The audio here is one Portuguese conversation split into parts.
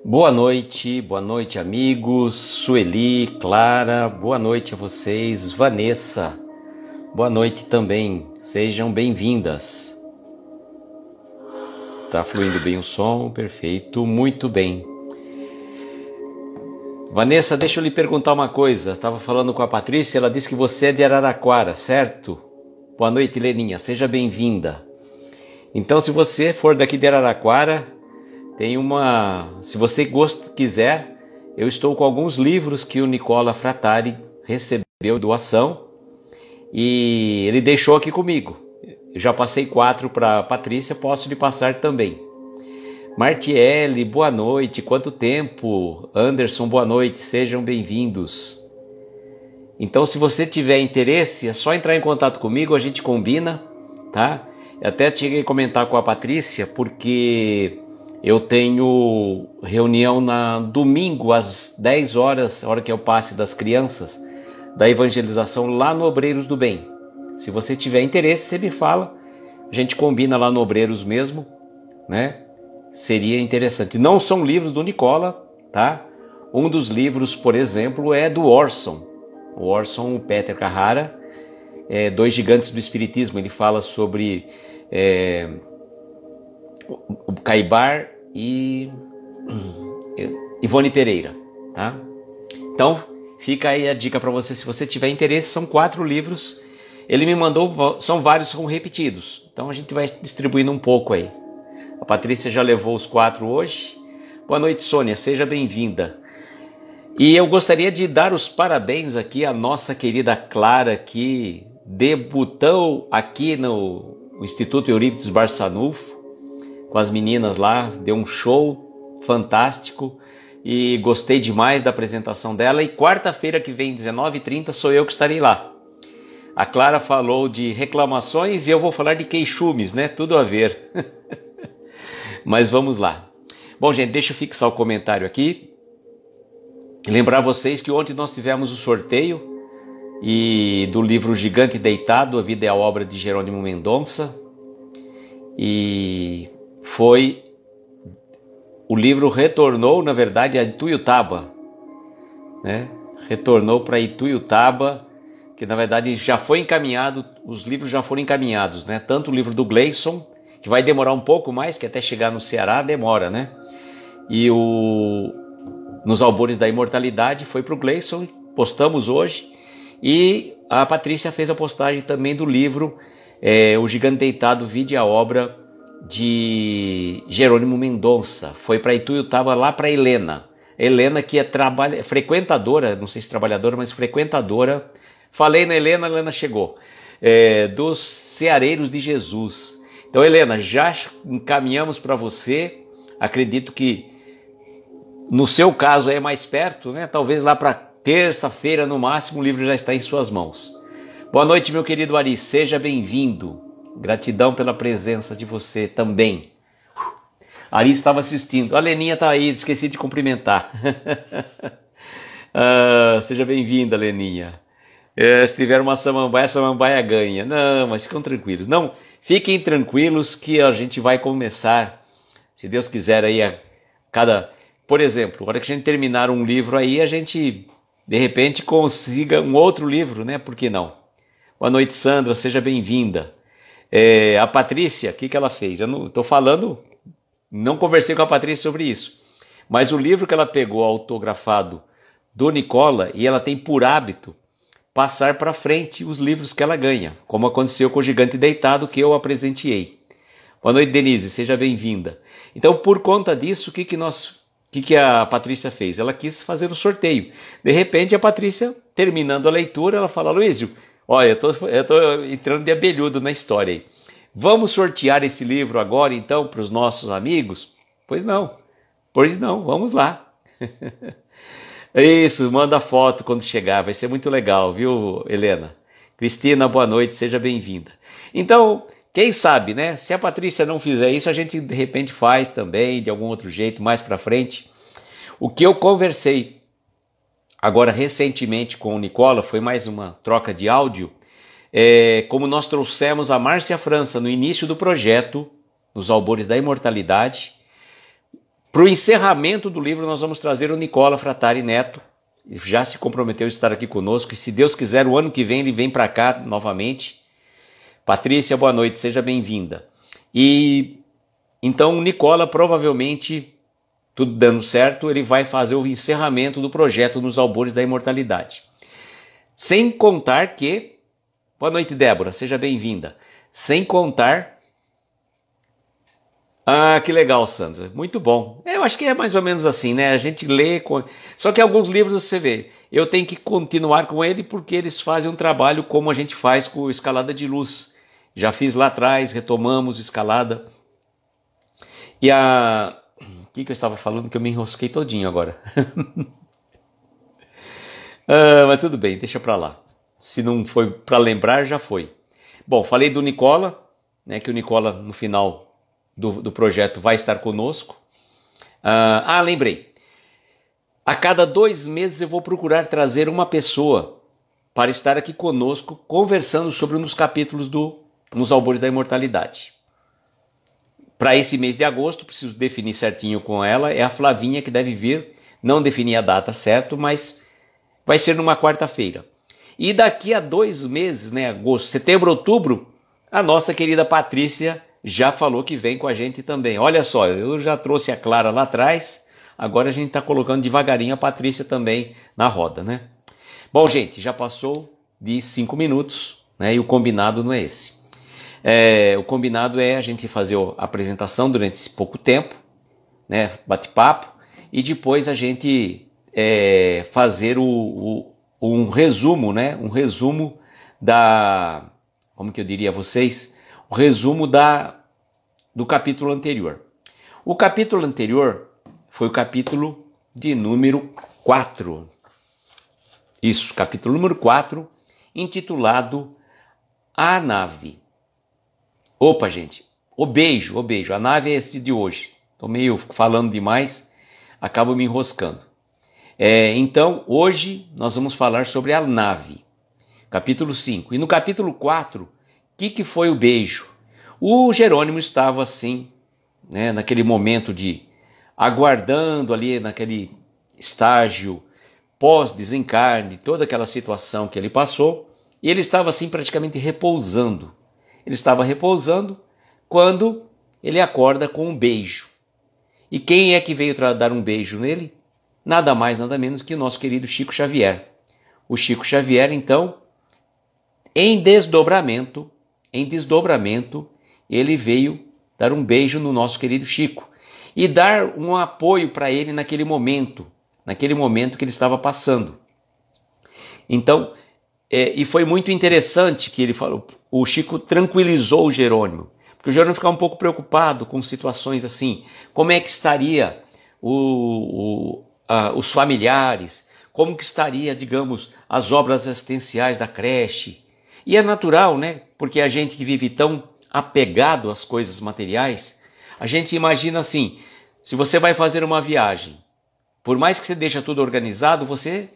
Boa noite amigos, Sueli, Clara, boa noite a vocês, Vanessa, boa noite também, sejam bem-vindas. Tá fluindo bem o som, perfeito, muito bem. Vanessa, deixa eu lhe perguntar uma coisa, estava falando com a Patrícia, ela disse que você é de Araraquara, certo? Boa noite, Leninha, seja bem-vinda. Então, se você for daqui de Araraquara, se você quiser, eu estou com alguns livros que o Nicola Frattari recebeu doação e ele deixou aqui comigo. Eu já passei 4 para a Patrícia, posso lhe passar também. Martiele, boa noite, quanto tempo? Anderson, boa noite, sejam bem-vindos. Então, se você tiver interesse, é só entrar em contato comigo, a gente combina, tá? Eu até cheguei a comentar com a Patrícia, porque eu tenho reunião na domingo às 10 horas, hora que é o passe das crianças, da evangelização lá no Obreiros do Bem. Se você tiver interesse, você me fala, a gente combina lá no Obreiros mesmo, né? Seria interessante. Não são livros do Nicola, tá? Um dos livros, por exemplo, é do Orson. O Orson Peter Carrara, Dois Gigantes do Espiritismo. Ele fala sobre o Caibar e Ivone Pereira, tá? Então, fica aí a dica para você, se você tiver interesse, são 4 livros. Ele me mandou, são vários, são repetidos. Então a gente vai distribuindo um pouco aí. A Patrícia já levou os 4 hoje. Boa noite, Sônia, seja bem-vinda. E eu gostaria de dar os parabéns aqui à nossa querida Clara, que debutou aqui no Instituto Eurípides Barçanufo, com as meninas lá, deu um show fantástico e gostei demais da apresentação dela. E quarta-feira que vem, 19h30, sou eu que estarei lá. A Clara falou de reclamações e eu vou falar de queixumes, né? Tudo a ver. Mas vamos lá. Bom, gente, deixa eu fixar o comentário aqui. Lembrar vocês que ontem nós tivemos o sorteio do livro Gigante Deitado, A Vida e a Obra de Jerônimo Mendonça. E o livro retornou, na verdade, a Ituiutaba, né? Retornou para Ituiutaba, que na verdade já foi encaminhado, os livros já foram encaminhados, né? Tanto o livro do Gleison, que vai demorar um pouco mais, que até chegar no Ceará demora, né? E Nos Albores da Imortalidade foi para o Gleison, postamos hoje, e a Patrícia fez a postagem também do livro O Gigante Deitado, Vida e a Obra de Jerônimo Mendonça. Foi para Ituiutaba, lá para Helena. Helena, que é frequentadora, não sei se trabalhadora, mas frequentadora. Falei na Helena, a Helena chegou. Dos Ceareiros de Jesus. Então, Helena, já encaminhamos para você. Acredito que no seu caso é mais perto, né? Talvez lá para terça-feira, no máximo, o livro já está em suas mãos. Boa noite, meu querido Ari, seja bem-vindo. Gratidão pela presença de você também. Ari estava assistindo. A Leninha está aí, esqueci de cumprimentar. Seja bem-vinda, Leninha. Se tiver uma samambaia, a samambaia ganha. Não, mas ficam tranquilos. Não, fiquem tranquilos que a gente vai começar, se Deus quiser, aí por exemplo, na hora que a gente terminar um livro aí, a gente, de repente, consiga um outro livro, né? Por que não? Boa noite, Sandra, seja bem-vinda. A Patrícia, o que ela fez? Eu não estou falando, não conversei com a Patrícia sobre isso, mas o livro que ela pegou autografado do Nicola, e ela tem por hábito passar para frente os livros que ela ganha, como aconteceu com o Gigante Deitado, que eu a presenteei. Boa noite, Denise, seja bem-vinda. Então, por conta disso, o que a Patrícia fez? Ela quis fazer o sorteio. De repente, a Patrícia, terminando a leitura, ela fala: Luísio, olha, eu tô entrando de abelhudo na história aí. Vamos sortear esse livro agora, então, para os nossos amigos? Pois não, vamos lá. Isso, manda foto quando chegar, vai ser muito legal, viu, Helena? Cristina, boa noite, seja bem-vinda. Então, quem sabe, né? Se a Patrícia não fizer isso, a gente de repente faz também, de algum outro jeito, mais para frente. O que eu conversei agora recentemente com o Nicola, foi mais uma troca de áudio, como nós trouxemos a Márcia França no início do projeto, nos Albores da Imortalidade, Para o encerramento do livro, nós vamos trazer o Nicola Fratari Neto. Ele já se comprometeu a estar aqui conosco. E se Deus quiser, o ano que vem ele vem para cá novamente. Patrícia, boa noite, seja bem-vinda. E então o Nicola provavelmente, tudo dando certo, ele vai fazer o encerramento do projeto nos Albores da Imortalidade. Sem contar que... Boa noite, Débora, seja bem-vinda. Sem contar... Ah, que legal, Sandra. Muito bom. Eu acho que é mais ou menos assim, né? A gente lê... Só que alguns livros você vê. Eu tenho que continuar com ele porque eles fazem um trabalho como a gente faz com Escalada de Luz. Já fiz lá atrás, retomamos Escalada. E a... O que eu estava falando que eu me enrosquei todinho agora? Mas tudo bem, deixa pra lá. Se não foi para lembrar, já foi. Bom, falei do Nicola, né? Que o Nicola no final... Do projeto vai estar conosco. Lembrei. A cada 2 meses eu vou procurar trazer uma pessoa para estar aqui conosco, conversando sobre um dos capítulos nos Albores da Imortalidade. Para esse mês de agosto, preciso definir certinho com ela, é a Flavinha que deve vir, não defini a data certo, mas vai ser numa quarta-feira. E daqui a 2 meses, né, agosto, setembro, outubro, a nossa querida Patrícia já falou que vem com a gente também. Olha só, eu já trouxe a Clara lá atrás, agora a gente está colocando devagarinho a Patrícia também na roda, né? Bom, gente, já passou de 5 minutos, né? E o combinado não é esse. O combinado é a gente fazer a apresentação durante esse pouco tempo, né? Bate-papo, e depois a gente fazer um resumo, né? Um resumo da... Como que eu diria a vocês? O resumo do capítulo anterior. O capítulo anterior foi o capítulo de número 4. Isso, capítulo número 4, intitulado A Nave. Opa, gente, o beijo. A nave é esse de hoje. Estou meio falando demais, acabo me enroscando. Então, hoje nós vamos falar sobre a nave. Capítulo 5. E no capítulo 4, o que foi o beijo? O Jerônimo estava assim, né, naquele momento de aguardando ali, naquele estágio pós-desencarne, toda aquela situação que ele passou, e ele estava assim praticamente repousando. Ele estava repousando quando ele acorda com um beijo. E quem é que veio dar um beijo nele? Nada mais, nada menos que o nosso querido Chico Xavier. O Chico Xavier, então, em desdobramento, ele veio dar um beijo no nosso querido Chico e dar um apoio para ele naquele momento que ele estava passando. Então, e foi muito interessante que ele falou, o Chico tranquilizou o Jerônimo, porque o Jerônimo ficava um pouco preocupado com situações assim, como é que estaria os familiares, como que estaria, digamos, as obras assistenciais da creche. E é natural, né? Porque a gente que vive tão apegado às coisas materiais, a gente imagina assim, se você vai fazer uma viagem, por mais que você deixe tudo organizado, você,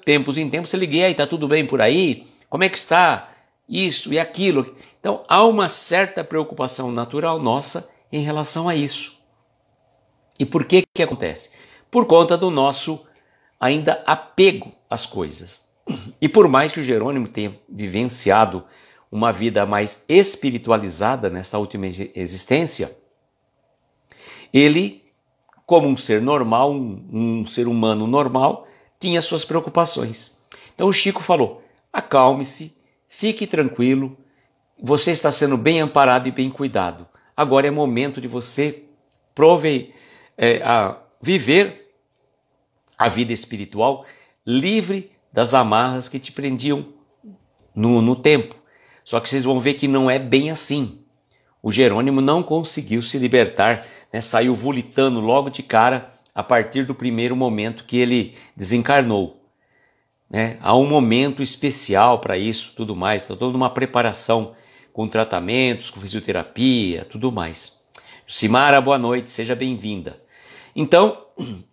tempos em tempos, você liga, e aí, tá tudo bem por aí? Como é que está isso e aquilo? Então, há uma certa preocupação natural nossa em relação a isso. E por que acontece? Por conta do nosso ainda apego às coisas. E por mais que o Jerônimo tenha vivenciado uma vida mais espiritualizada nessa última existência, ele, como um ser normal, um ser humano normal, tinha suas preocupações. Então o Chico falou, acalme-se, fique tranquilo, você está sendo bem amparado e bem cuidado. Agora é momento de você viver a vida espiritual livre das amarras que te prendiam no tempo. Só que vocês vão ver que não é bem assim. O Jerônimo não conseguiu se libertar, né? Saiu volitando logo de cara a partir do primeiro momento que ele desencarnou. Né? Há um momento especial para isso, tudo mais. Está toda uma preparação com tratamentos, com fisioterapia, tudo mais. Simara, boa noite, seja bem-vinda. Então,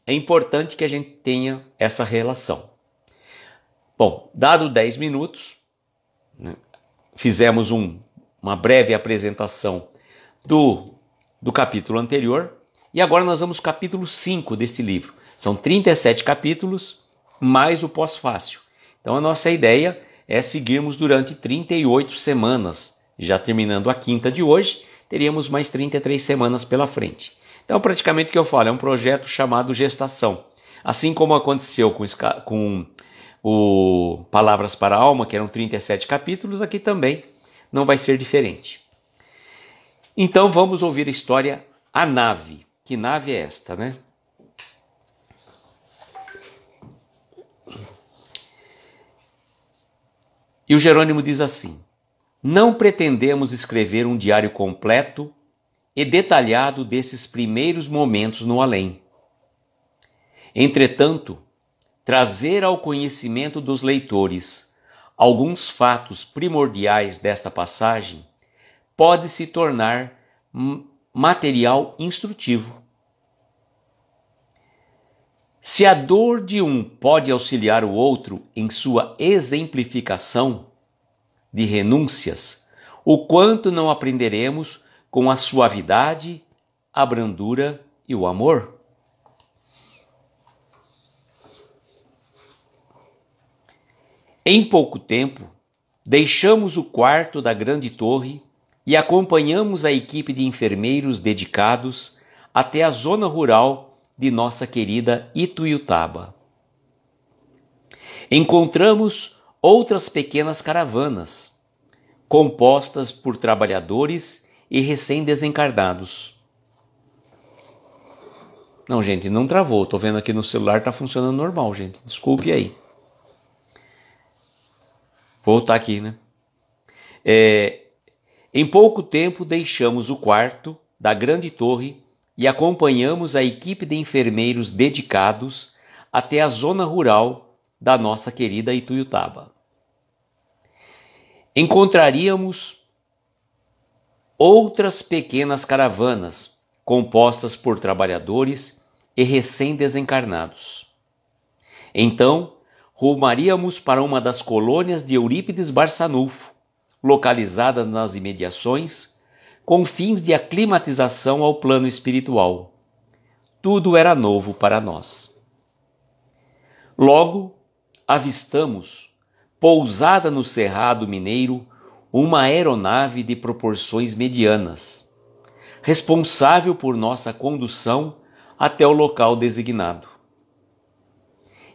é importante que a gente tenha essa relação. Bom, dado 10 minutos, né, fizemos uma breve apresentação do capítulo anterior E agora nós vamos ao capítulo 5 deste livro. São 37 capítulos, mais o pós-fácil. Então a nossa ideia é seguirmos durante 38 semanas. Já terminando a quinta de hoje, teríamos mais 33 semanas pela frente. Então praticamente o que eu falo é um projeto chamado Gestação. Assim como aconteceu com o Palavras para a Alma, que eram 37 capítulos, aqui também não vai ser diferente. Então vamos ouvir a história A Nave. Que nave é esta, né? E o Jerônimo diz assim: não pretendemos escrever um diário completo e detalhado desses primeiros momentos no além. Entretanto, trazer ao conhecimento dos leitores alguns fatos primordiais desta passagem pode se tornar material instrutivo. Se a dor de um pode auxiliar o outro em sua exemplificação de renúncias, o quanto não aprenderemos com a suavidade, a brandura e o amor? Em pouco tempo, deixamos o quarto da grande torre e acompanhamos a equipe de enfermeiros dedicados até a zona rural de nossa querida Ituiutaba. Encontramos outras pequenas caravanas, compostas por trabalhadores e recém-desencarnados. Não, gente, não travou. Estou vendo aqui no celular, está funcionando normal, gente. Desculpe aí. Vou voltar aqui, né? Em pouco tempo deixamos o quarto da grande torre e acompanhamos a equipe de enfermeiros dedicados até a zona rural da nossa querida Ituiutaba. Encontraríamos outras pequenas caravanas compostas por trabalhadores e recém-desencarnados. Então, rumaríamos para uma das colônias de Eurípides Barçanufo, localizada nas imediações, com fins de aclimatização ao plano espiritual. Tudo era novo para nós. Logo, avistamos, pousada no Cerrado Mineiro, uma aeronave de proporções medianas, responsável por nossa condução até o local designado.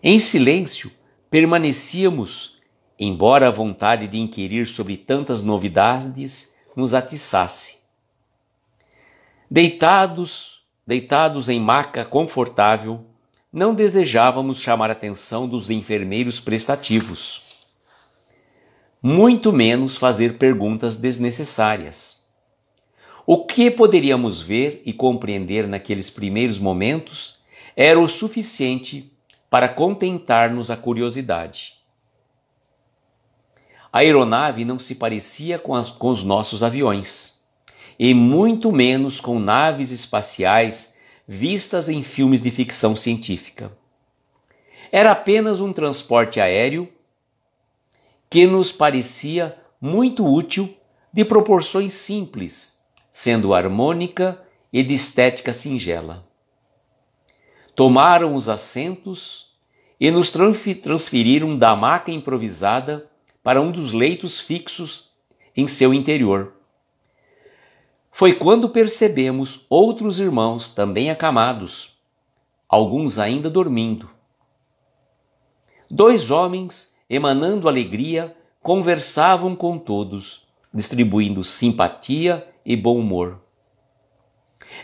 Em silêncio, permanecíamos, embora a vontade de inquirir sobre tantas novidades nos atiçasse. Deitados em maca confortável, não desejávamos chamar a atenção dos enfermeiros prestativos, muito menos fazer perguntas desnecessárias. O que poderíamos ver e compreender naqueles primeiros momentos era o suficiente para contentar-nos a curiosidade. A aeronave não se parecia com os nossos aviões, e muito menos com naves espaciais vistas em filmes de ficção científica. Era apenas um transporte aéreo que nos parecia muito útil, de proporções simples, sendo harmônica e de estética singela. Tomaram os assentos e nos transferiram da maca improvisada para um dos leitos fixos em seu interior. Foi quando percebemos outros irmãos também acamados, alguns ainda dormindo. 2 homens, emanando alegria, conversavam com todos, distribuindo simpatia e bom humor.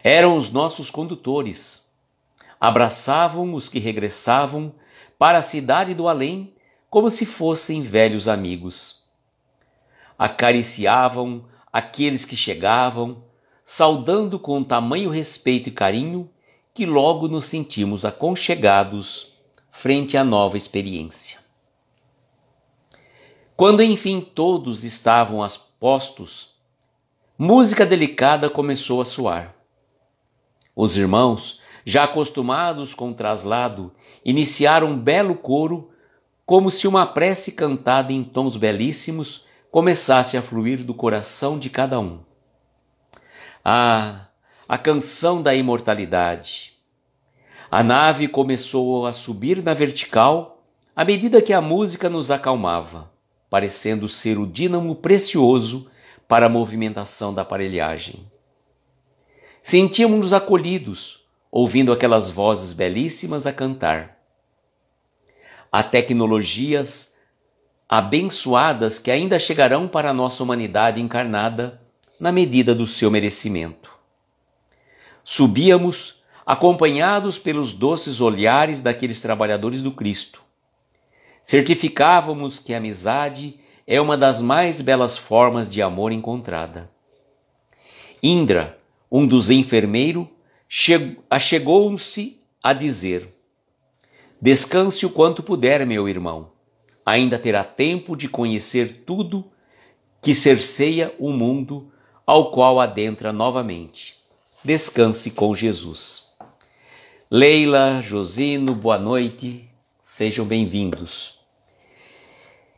Eram os nossos condutores. Abraçavam os que regressavam para a cidade do além como se fossem velhos amigos. Acariciavam aqueles que chegavam, saudando com tamanho respeito e carinho que logo nos sentimos aconchegados frente à nova experiência. Quando enfim todos estavam a postos, música delicada começou a soar. Os irmãos, já acostumados com o traslado, iniciaram um belo coro, como se uma prece cantada em tons belíssimos começasse a fluir do coração de cada um. Ah, a canção da imortalidade. A nave começou a subir na vertical à medida que a música nos acalmava, parecendo ser o dínamo precioso para a movimentação da aparelhagem. Sentíamos-nos acolhidos, ouvindo aquelas vozes belíssimas a cantar. Há tecnologias abençoadas que ainda chegarão para a nossa humanidade encarnada na medida do seu merecimento. Subíamos, acompanhados pelos doces olhares daqueles trabalhadores do Cristo. Certificávamos que a amizade é uma das mais belas formas de amor encontrada. Indra, um dos enfermeiros, achegou-se a dizer: descanse o quanto puder, meu irmão. Ainda terá tempo de conhecer tudo que cerceia o mundo ao qual adentra novamente. Descanse com Jesus. Leila, Josino, boa noite, sejam bem-vindos.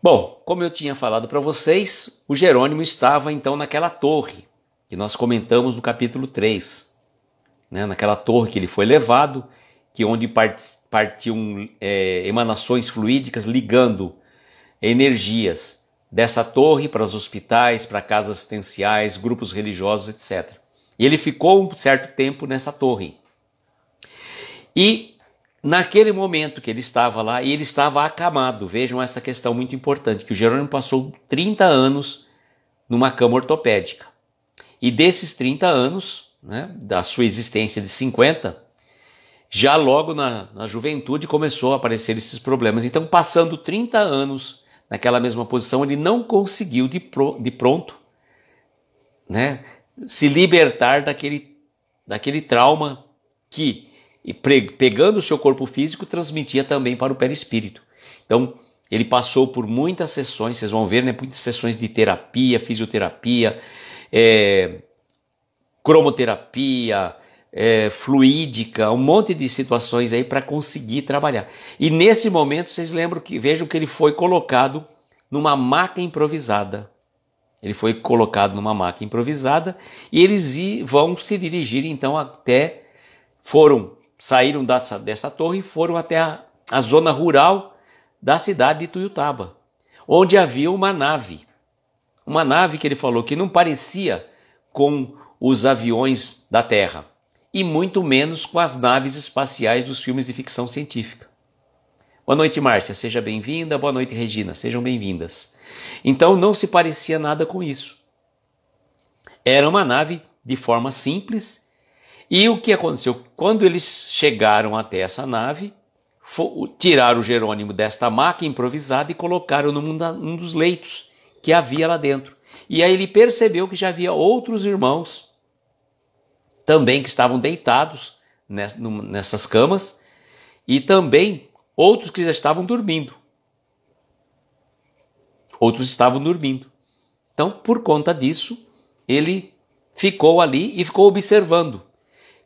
Bom, como eu tinha falado para vocês, o Jerônimo estava então naquela torre que nós comentamos no capítulo 3, naquela torre que ele foi levado, onde partiam emanações fluídicas ligando energias dessa torre para os hospitais, para casas assistenciais, grupos religiosos, etc. E ele ficou um certo tempo nessa torre. E naquele momento que ele estava lá, ele estava acamado. Vejam essa questão muito importante, que o Jerônimo passou 30 anos numa cama ortopédica. E desses 30 anos, da sua existência de 50, já logo na juventude começou a aparecer esses problemas. Então, passando 30 anos naquela mesma posição, ele não conseguiu de pronto se libertar daquele trauma que, pegando o seu corpo físico, transmitia também para o perispírito. Então, ele passou por muitas sessões, vocês vão ver, muitas sessões de terapia, fisioterapia, cromoterapia, fluídica, um monte de situações aí para conseguir trabalhar. E nesse momento, vocês vejam que ele foi colocado numa maca improvisada. Ele foi colocado numa maca improvisada e eles vão se dirigir então saíram dessa torre e foram até a zona rural da cidade de Tuiutaba, onde havia uma nave que ele falou que não parecia com os aviões da Terra, e muito menos com as naves espaciais dos filmes de ficção científica. Boa noite, Márcia, seja bem-vinda. Boa noite, Regina, sejam bem-vindas. Então não se parecia nada com isso. Era uma nave de forma simples. E o que aconteceu? Quando eles chegaram até essa nave, tiraram o Jerônimo desta maca improvisada e colocaram num dos leitos que havia lá dentro. E aí ele percebeu que já havia outros irmãos também que estavam deitados nessas camas e também outros que já estavam dormindo. Então, por conta disso, ele ficou ali e ficou observando.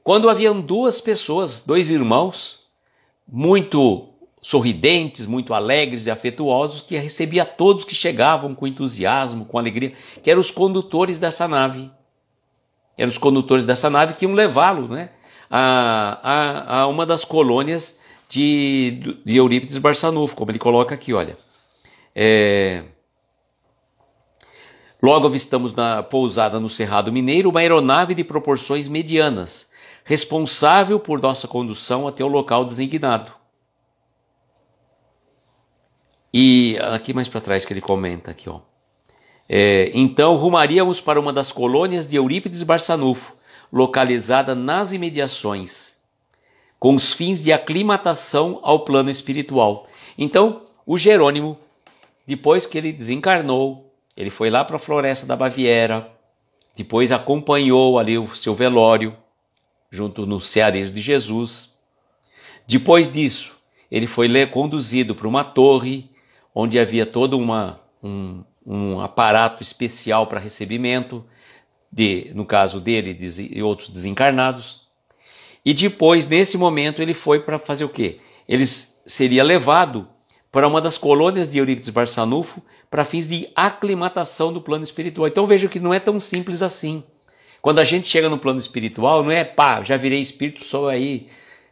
Quando haviam dois irmãos, muito sorridentes, muito alegres e afetuosos, que recebia todos que chegavam com entusiasmo, com alegria, que eram os condutores dessa nave. Eram os condutores dessa nave que iam levá-lo a uma das colônias de Eurípides Barçanufo, como ele coloca aqui, olha. Logo avistamos na pousada no Cerrado Mineiro uma aeronave de proporções medianas, responsável por nossa condução até o local designado. E aqui mais para trás que ele comenta aqui, ó. Então rumaríamos para uma das colônias de Eurípides Barçanufo, localizada nas imediações, com os fins de aclimatação ao plano espiritual. Então, o Jerônimo, depois que ele desencarnou, ele foi lá para a Floresta da Baviera, depois acompanhou ali o seu velório, junto no Cearejo de Jesus. Depois disso, ele foi conduzido para uma torre, onde havia todo um aparato especial para recebimento, no caso dele e outros desencarnados. E depois, nesse momento, ele foi para fazer o quê? Ele seria levado para uma das colônias de Eurípides Barçanufo para fins de aclimatação do plano espiritual. Então vejam que não é tão simples assim. Quando a gente chega no plano espiritual, não é pá, já virei espírito, sou aí,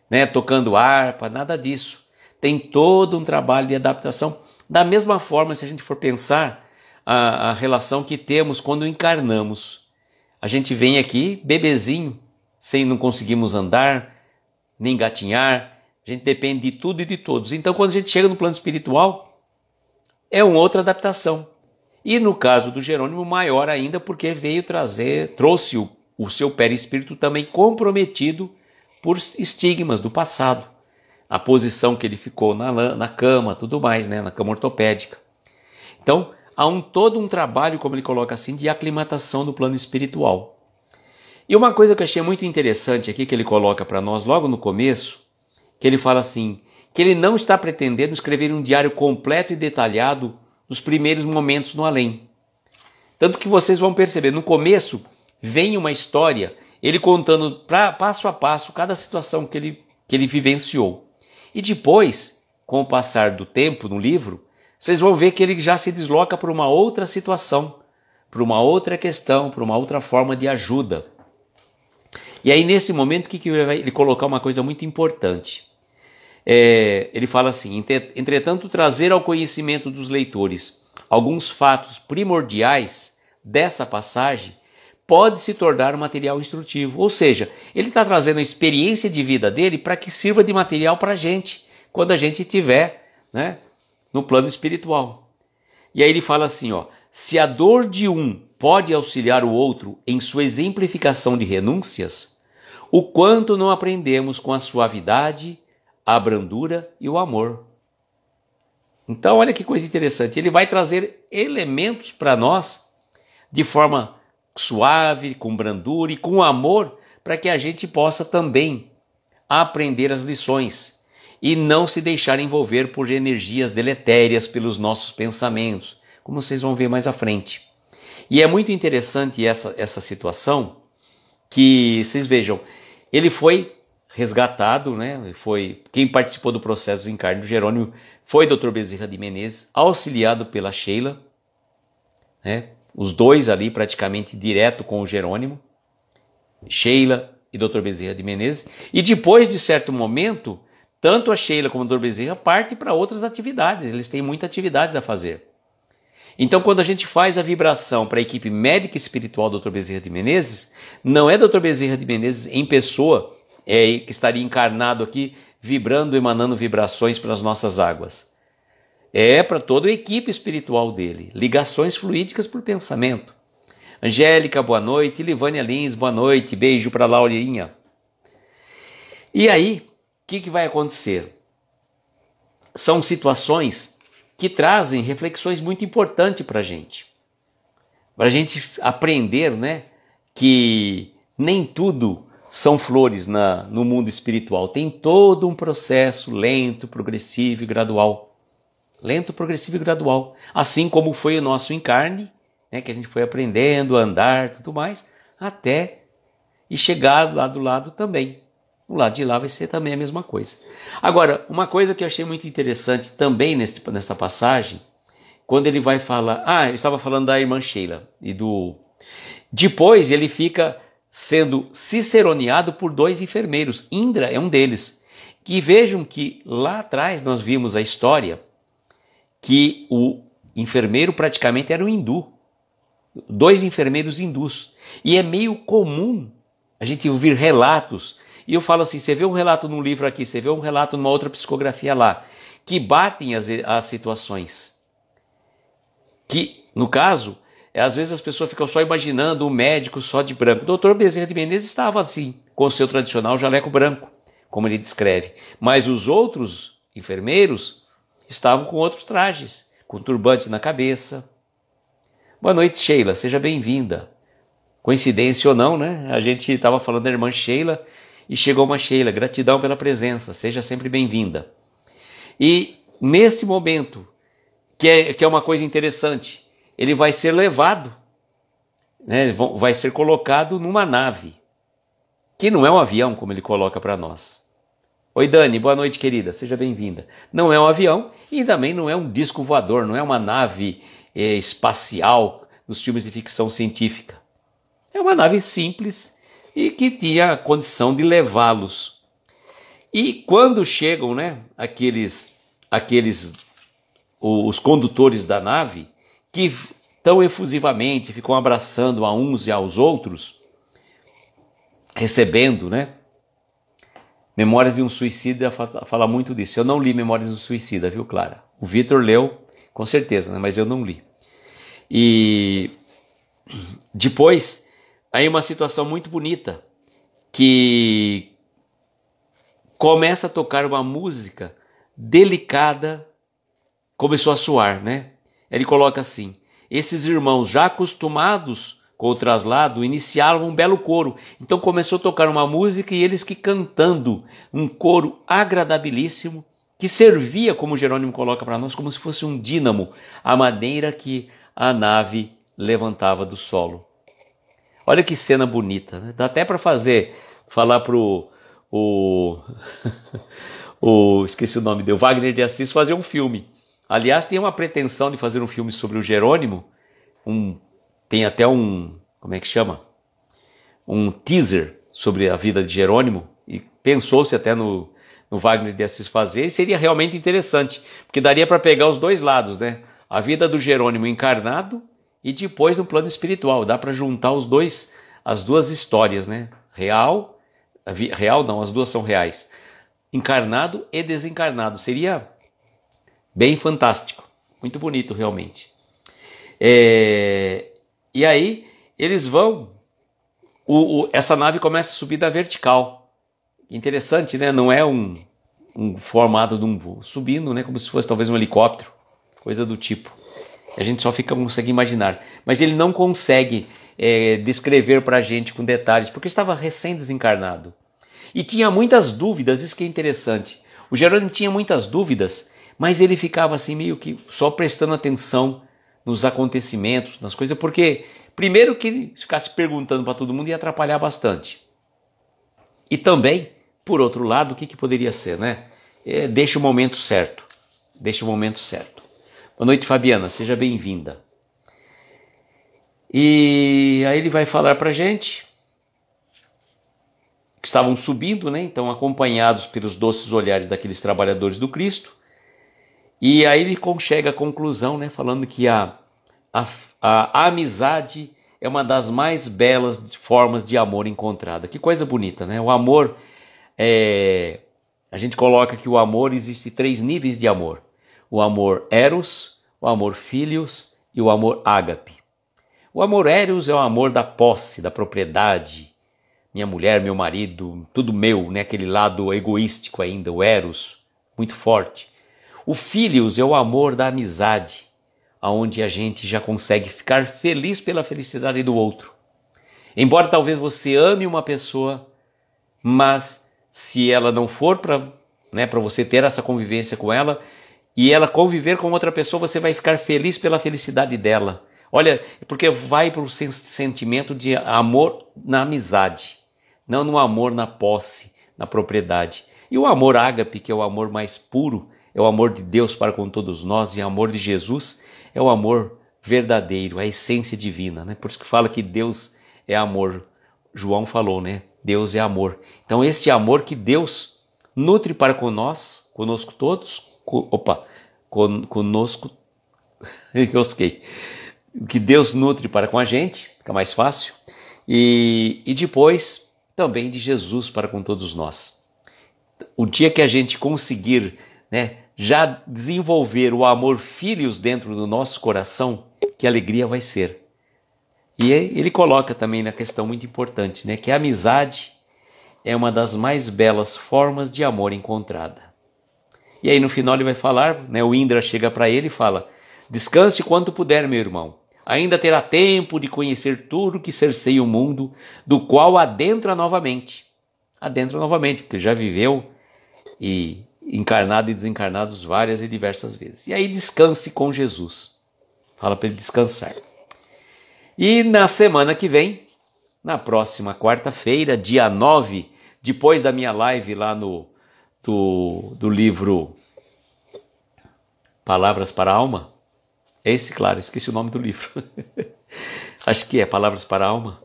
né, tocando harpa, nada disso. Tem todo um trabalho de adaptação. Da mesma forma, se a gente for pensar a relação que temos quando encarnamos. A gente vem aqui, bebezinho, sem não conseguimos andar, nem engatinhar, a gente depende de tudo e de todos. Então, quando a gente chega no plano espiritual, é uma outra adaptação. E no caso do Jerônimo, maior ainda, porque trouxe o seu perispírito também comprometido por estigmas do passado. A posição que ele ficou na cama, tudo mais, né? Na cama ortopédica. Então, há todo um trabalho, como ele coloca assim, de aclimatação no plano espiritual. E uma coisa que eu achei muito interessante aqui, que ele coloca para nós logo no começo, que ele fala assim, que ele não está pretendendo escrever um diário completo e detalhado dos primeiros momentos no além. Tanto que vocês vão perceber, no começo vem uma história, ele contando passo a passo cada situação que ele vivenciou. E depois, com o passar do tempo no livro, vocês vão ver que ele já se desloca para uma outra situação, para uma outra questão, para uma outra forma de ajuda. E aí nesse momento que ele colocar uma coisa muito importante. Ele fala assim, entretanto trazer ao conhecimento dos leitores alguns fatos primordiais dessa passagem pode se tornar um material instrutivo. Ou seja, ele está trazendo a experiência de vida dele para que sirva de material para a gente, quando a gente estiver, né, no plano espiritual. E aí ele fala assim, ó, se a dor de um pode auxiliar o outro em sua exemplificação de renúncias, o quanto não aprendemos com a suavidade, a brandura e o amor. Então, olha que coisa interessante. Ele vai trazer elementos para nós de forma suave, com brandura e com amor, para que a gente possa também aprender as lições e não se deixar envolver por energias deletérias pelos nossos pensamentos, como vocês vão ver mais à frente. E é muito interessante essa situação, que vocês vejam, ele foi resgatado, né? Quem participou do processo do desencarne do Jerônimo foi Dr. Bezerra de Menezes, auxiliado pela Sheila, né? Os dois ali praticamente direto com o Jerônimo, Sheila e Dr. Bezerra de Menezes, e depois de certo momento, tanto a Sheila como o Dr. Bezerra partem para outras atividades, eles têm muitas atividades a fazer. Então, quando a gente faz a vibração para a equipe médica e espiritual do Dr. Bezerra de Menezes, não é Dr. Bezerra de Menezes em pessoa que estaria encarnado aqui, vibrando, emanando vibrações pelas nossas águas. É para toda a equipe espiritual dele, ligações fluídicas por pensamento. Angélica, boa noite. Livânia Lins, boa noite. Beijo para Laurinha. E aí, o que vai acontecer? São situações que trazem reflexões muito importantes para a gente aprender, né, que nem tudo são flores no mundo espiritual. Tem todo um processo lento, progressivo e gradual. Lento, progressivo e gradual. Assim como foi o nosso encarne, né, que a gente foi aprendendo a andar e tudo mais, até e chegar lá do lado também. O lado de lá vai ser também a mesma coisa. Agora, uma coisa que eu achei muito interessante também nesta passagem, quando ele vai falar... eu estava falando da irmã Sheila. Depois ele fica sendo ciceroneado por 2 enfermeiros. Indra é um deles. Que vejam que lá atrás nós vimos a história que o enfermeiro praticamente era um hindu. 2 enfermeiros hindus. E é meio comum a gente ouvir relatos. E eu falo assim, você vê um relato num livro aqui, você vê um relato numa outra psicografia lá, que batem as situações. Que, no caso, às vezes as pessoas ficam só imaginando um médico só de branco. O Dr. Bezerra de Menezes estava assim, com o seu tradicional jaleco branco, como ele descreve. Mas os outros enfermeiros estavam com outros trajes, com turbante na cabeça. Boa noite, Sheila, seja bem-vinda. Coincidência ou não, né? A gente estava falando da irmã Sheila e chegou uma Sheila. Gratidão pela presença, seja sempre bem-vinda. E nesse momento, que é uma coisa interessante, ele vai ser levado, né? Vai ser colocado numa nave, que não é um avião, como ele coloca para nós. Oi, Dani, boa noite, querida, seja bem-vinda. Não é um avião e também não é um disco voador, não é uma nave espacial dos filmes de ficção científica. É uma nave simples e que tinha a condição de levá-los. E quando chegam, né, os condutores da nave, que tão efusivamente ficam abraçando a uns e aos outros, recebendo, né? Memórias de um Suicida fala muito disso. Eu não li Memórias de um Suicida, viu, Clara? O Vitor leu, com certeza, né? Mas eu não li. E depois, aí uma situação muito bonita, que começa a tocar uma música delicada, começou a soar, né? Ele coloca assim: esses irmãos já acostumados com o traslado iniciaram um belo coro. Então começou a tocar uma música e eles que cantando, um coro agradabilíssimo, que servia, como Jerônimo coloca para nós, como se fosse um dínamo, a maneira que a nave levantava do solo. Olha que cena bonita, né? Dá até para falar pro esqueci o nome dele, Wagner de Assis, fazer um filme. Aliás, tem uma pretensão de fazer um filme sobre o Jerônimo, tem até como é que chama? Um teaser sobre a vida de Jerônimo, e pensou-se até no Wagner de Assis fazer, e seria realmente interessante, porque daria para pegar os dois lados, né? A vida do Jerônimo encarnado e depois no plano espiritual, dá para juntar as duas histórias, né? Real não, as duas são reais. Encarnado e desencarnado, seria bem fantástico, muito bonito realmente. E aí eles vão, essa nave começa a subir da vertical. Interessante, né? Não é um formato de um voo, subindo, né? Como se fosse talvez um helicóptero, coisa do tipo. A gente só consegue imaginar, mas ele não consegue descrever para a gente com detalhes, porque estava recém-desencarnado. E tinha muitas dúvidas, isso que é interessante. O Jerônimo tinha muitas dúvidas, mas ele ficava assim meio que só prestando atenção nos acontecimentos, nas coisas, porque primeiro que ele ficasse perguntando para todo mundo ia atrapalhar bastante. E também, por outro lado, o que poderia ser, né? Deixa o momento certo. Deixa o momento certo. Boa noite, Fabiana, seja bem-vinda. E aí ele vai falar para a gente que estavam subindo, né? Então acompanhados pelos doces olhares daqueles trabalhadores do Cristo. E aí ele chega à conclusão, né? Falando que a amizade é uma das mais belas formas de amor encontrada. Que coisa bonita, né? O amor, a gente coloca que o amor existe 3 níveis de amor. O amor eros, o amor filios e o amor ágape. O amor eros é o amor da posse, da propriedade. Minha mulher, meu marido, tudo meu, né? Aquele lado egoístico ainda, o eros, muito forte. O filios é o amor da amizade, onde a gente já consegue ficar feliz pela felicidade do outro. Embora talvez você ame uma pessoa, mas se ela não for para você ter essa convivência com ela, e ela conviver com outra pessoa, você vai ficar feliz pela felicidade dela. Olha, porque vai para o sentimento de amor na amizade, não no amor na posse, na propriedade. E o amor ágape, que é o amor mais puro, é o amor de Deus para com todos nós, e o amor de Jesus é o amor verdadeiro, a essência divina, né? Por isso que fala que Deus é amor. João falou, né? Deus é amor. Então este amor que Deus nutre para conosco todos, conosco, enrosquei, que Deus nutre para com a gente, fica mais fácil, e depois também de Jesus para com todos nós. O dia que a gente conseguir, né, já desenvolver o amor filhos dentro do nosso coração, que alegria vai ser. E ele coloca também na questão muito importante, né, que a amizade é uma das mais belas formas de amor encontrada. E aí no final ele vai falar, né, o Indra chega para ele e fala: descanse quanto puder, meu irmão. Ainda terá tempo de conhecer tudo que cerceia o mundo, do qual adentra novamente. Adentra novamente, porque já viveu e encarnado e desencarnados várias e diversas vezes. E aí descanse com Jesus. Fala para ele descansar. E na semana que vem, na próxima quarta-feira, dia 9, depois da minha live lá do livro Palavras para a Alma, esse, claro, esqueci o nome do livro. Acho que é Palavras para a Alma.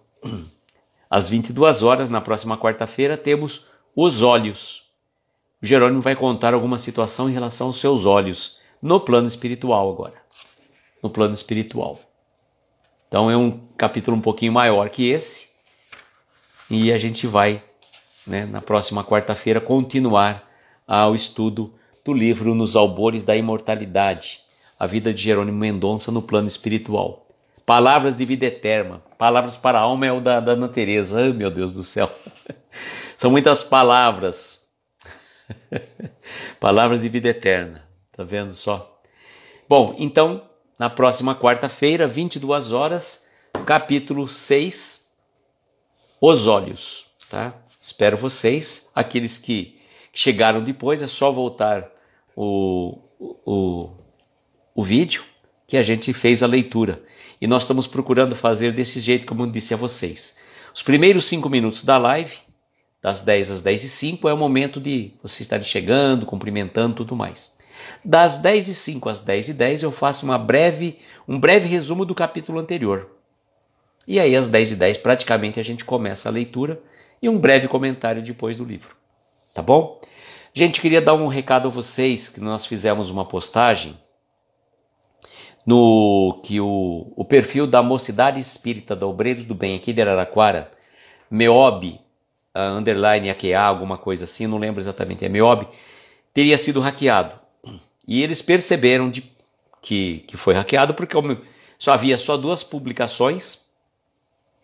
às 22 horas, na próxima quarta-feira, temos os olhos. O Jerônimo vai contar alguma situação em relação aos seus olhos, no plano espiritual agora. No plano espiritual. Então é um capítulo um pouquinho maior que esse. E a gente vai, né, na próxima quarta-feira, continuar ao estudo do livro Nos Albores da Imortalidade. A vida de Jerônimo Mendonça no plano espiritual. Palavras de vida eterna. Palavras para a alma é o da Ana Teresa. Ai, meu Deus do céu. São muitas palavras. Palavras de vida eterna. Tá vendo só? Bom, então, na próxima quarta-feira, 22 horas, capítulo 6, Os Olhos. Tá? Espero vocês. Aqueles que chegaram depois, é só voltar o vídeo que a gente fez a leitura. E nós estamos procurando fazer desse jeito, como eu disse a vocês. Os primeiros 5 minutos da live, das 10 às 10h05, é o momento de vocês estarem chegando, cumprimentando e tudo mais. Das 10h05 às 10h10 eu faço um breve resumo do capítulo anterior. E aí às 10h10 praticamente a gente começa a leitura e um breve comentário depois do livro. Tá bom? Gente, queria dar um recado a vocês, que nós fizemos uma postagem no que o perfil da Mocidade Espírita da Obreiros do Bem aqui de Araraquara, Meob, underline AQA, alguma coisa assim, não lembro exatamente, é Meob, teria sido hackeado. E eles perceberam que foi hackeado porque havia só 2 publicações,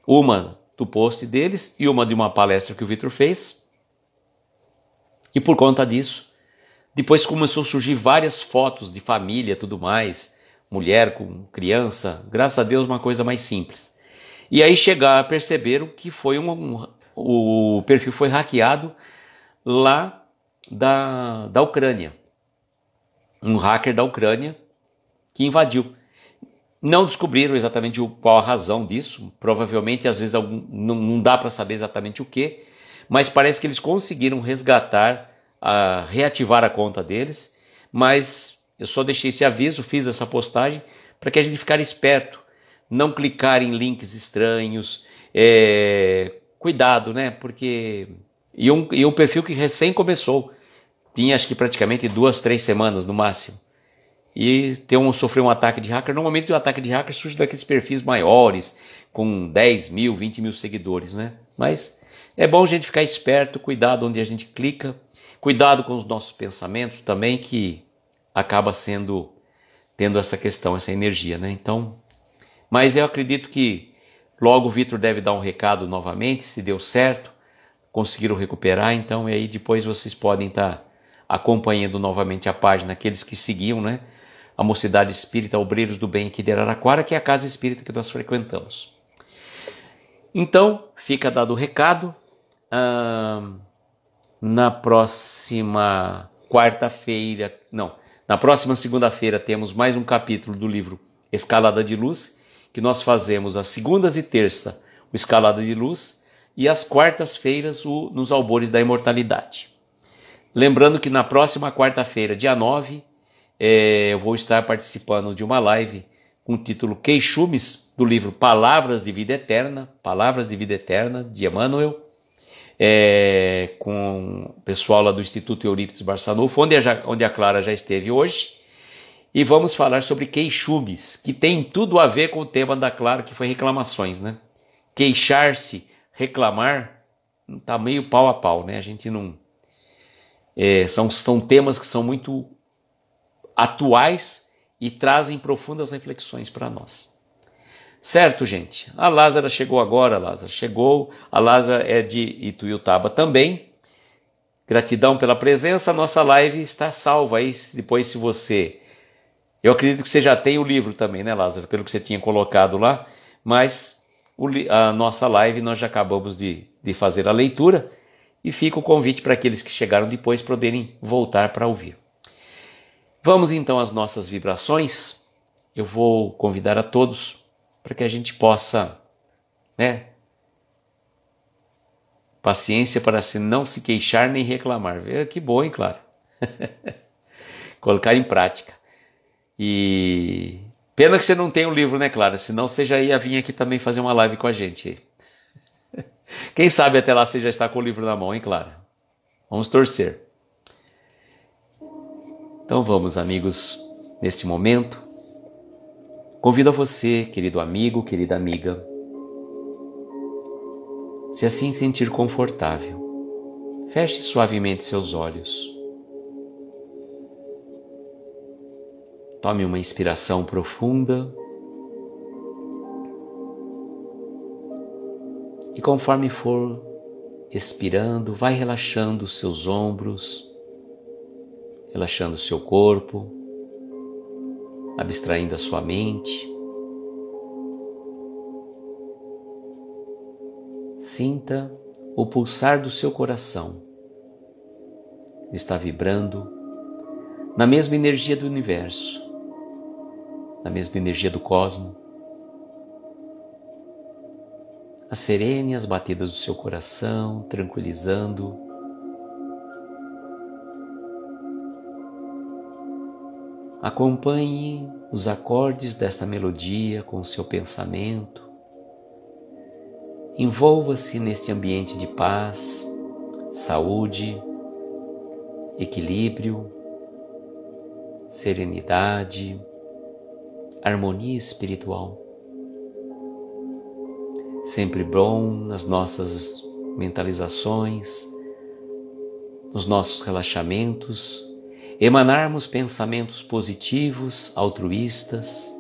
uma do post deles e uma de uma palestra que o Vitor fez. E por conta disso, depois começou a surgir várias fotos de família e tudo mais, mulher com criança, graças a Deus uma coisa mais simples. E aí perceberam que foi o perfil foi hackeado lá da Ucrânia. Um hacker da Ucrânia que invadiu. Não descobriram exatamente qual a razão disso, provavelmente às vezes não dá para saber exatamente o que, mas parece que eles conseguiram resgatar, reativar a conta deles, mas eu só deixei esse aviso, fiz essa postagem para que a gente ficar esperto, não clicar em links estranhos, cuidado, né? Porque e um perfil que recém começou, tinha acho que praticamente 2, 3 semanas no máximo, e sofreu um ataque de hacker. Normalmente o ataque de hacker surge daqueles perfis maiores, com 10 mil, 20 mil seguidores, né? Mas é bom a gente ficar esperto, cuidado onde a gente clica, cuidado com os nossos pensamentos também, que acaba tendo essa questão, essa energia, né? Então, mas eu acredito que logo o Vitor deve dar um recado novamente, se deu certo, conseguiram recuperar, então e aí depois vocês podem estar acompanhando novamente a página, aqueles que seguiam, né? A Mocidade Espírita Obreiros do Bem aqui de Araraquara, que é a casa espírita que nós frequentamos. Então, fica dado o recado. Na próxima segunda-feira temos mais um capítulo do livro Escalada de Luz, que nós fazemos às segundas e terça o Escalada de Luz e às quartas-feiras Nos Albores da Imortalidade. Lembrando que na próxima quarta-feira, dia 9, eu vou estar participando de uma live com o título Queixumes, do livro Palavras de Vida Eterna, de Emmanuel, com o pessoal lá do Instituto Eurípides Barçanufo, onde a Clara já esteve hoje, e vamos falar sobre queixumes, que tem tudo a ver com o tema da Clara, que foi reclamações, né? Queixar-se, reclamar, tá meio pau a pau, né? A gente não... são temas que são muito atuais e trazem profundas reflexões para nós. Certo, gente? A Lázara chegou agora, a Lázara é de Ituiutaba também. Gratidão pela presença, a nossa live está salva aí, depois se você... Eu acredito que você já tem o livro também, né, Lázara? Pelo que você tinha colocado lá, mas a nossa live nós já acabamos de fazer a leitura e fica o convite para aqueles que chegaram depois poderem voltar para ouvir. Vamos então às nossas vibrações. Eu vou convidar a todos para que a gente possa, né? Paciência para não se queixar nem reclamar. Que bom, hein, Clara? Colocar em prática. E pena que você não tem o livro, né, Clara? Senão você já ia vir aqui também fazer uma live com a gente. Quem sabe até lá você já está com o livro na mão, hein, Clara? Vamos torcer. Então vamos, amigos, neste momento. Convido a você, querido amigo, querida amiga, se assim sentir confortável, feche suavemente seus olhos. Tome uma inspiração profunda e conforme for expirando, vai relaxando os seus ombros, relaxando o seu corpo, abstraindo a sua mente. Sinta o pulsar do seu coração. Está vibrando na mesma energia do universo, na mesma energia do cosmos. Acerene as batidas do seu coração, tranquilizando. Acompanhe os acordes desta melodia com o seu pensamento. Envolva-se neste ambiente de paz, saúde, equilíbrio, serenidade, harmonia espiritual. Sempre bom nas nossas mentalizações, nos nossos relaxamentos, emanarmos pensamentos positivos, altruístas,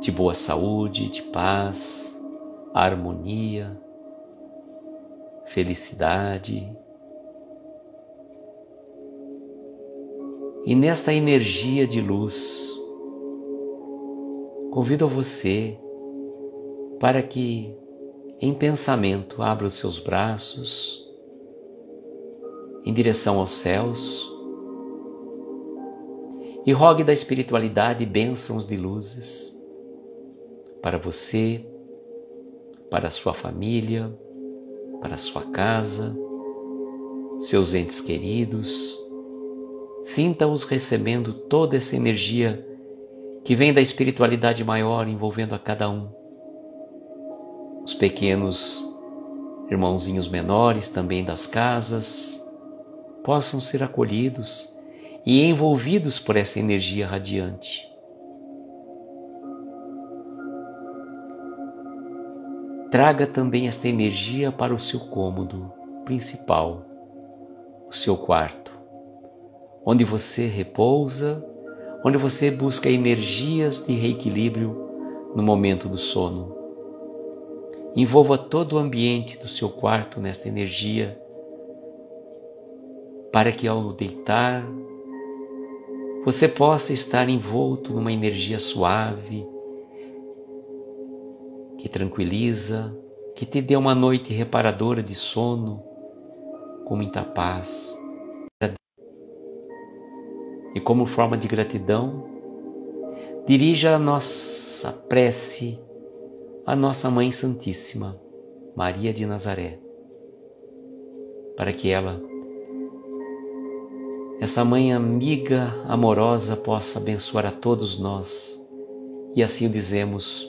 de boa saúde, de paz, harmonia, felicidade. E nesta energia de luz, convido a você para que, em pensamento, abra os seus braços em direção aos céus e rogue da espiritualidade bênçãos de luzes para você, para a sua família, para a sua casa, seus entes queridos. Sinta-os recebendo toda essa energia que vem da espiritualidade maior envolvendo a cada um. Os pequenos irmãozinhos menores também das casas possam ser acolhidos e envolvidos por essa energia radiante. Traga também esta energia para o seu cômodo principal, o seu quarto, onde você repousa, onde você busca energias de reequilíbrio no momento do sono. Envolva todo o ambiente do seu quarto nesta energia, para que ao deitar, você possa estar envolto numa energia suave, que tranquiliza, que te dê uma noite reparadora de sono, com muita paz. E como forma de gratidão, dirija a nossa prece à nossa Mãe Santíssima, Maria de Nazaré, para que ela, essa Mãe amiga, amorosa, possa abençoar a todos nós. E assim o dizemos: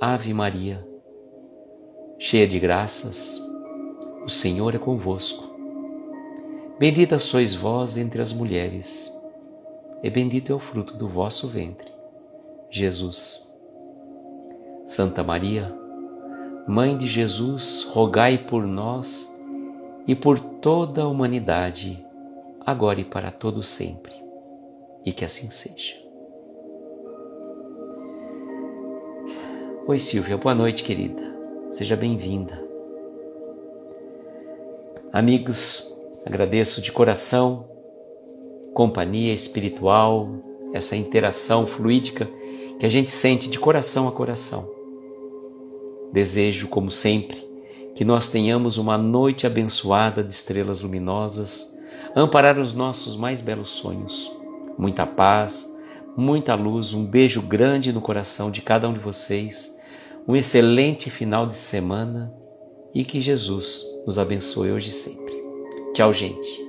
Ave Maria, cheia de graças, o Senhor é convosco. Bendita sois vós entre as mulheres, e bendito é o fruto do vosso ventre, Jesus. Santa Maria, Mãe de Jesus, rogai por nós e por toda a humanidade, agora e para todo sempre. E que assim seja. Oi, Silvia, boa noite, querida. Seja bem-vinda. Amigos, agradeço de coração, companhia espiritual, essa interação fluídica que a gente sente de coração a coração. Desejo, como sempre, que nós tenhamos uma noite abençoada de estrelas luminosas, amparar os nossos mais belos sonhos. Muita paz, muita luz, um beijo grande no coração de cada um de vocês, um excelente final de semana e que Jesus nos abençoe hoje e sempre. Tchau, gente.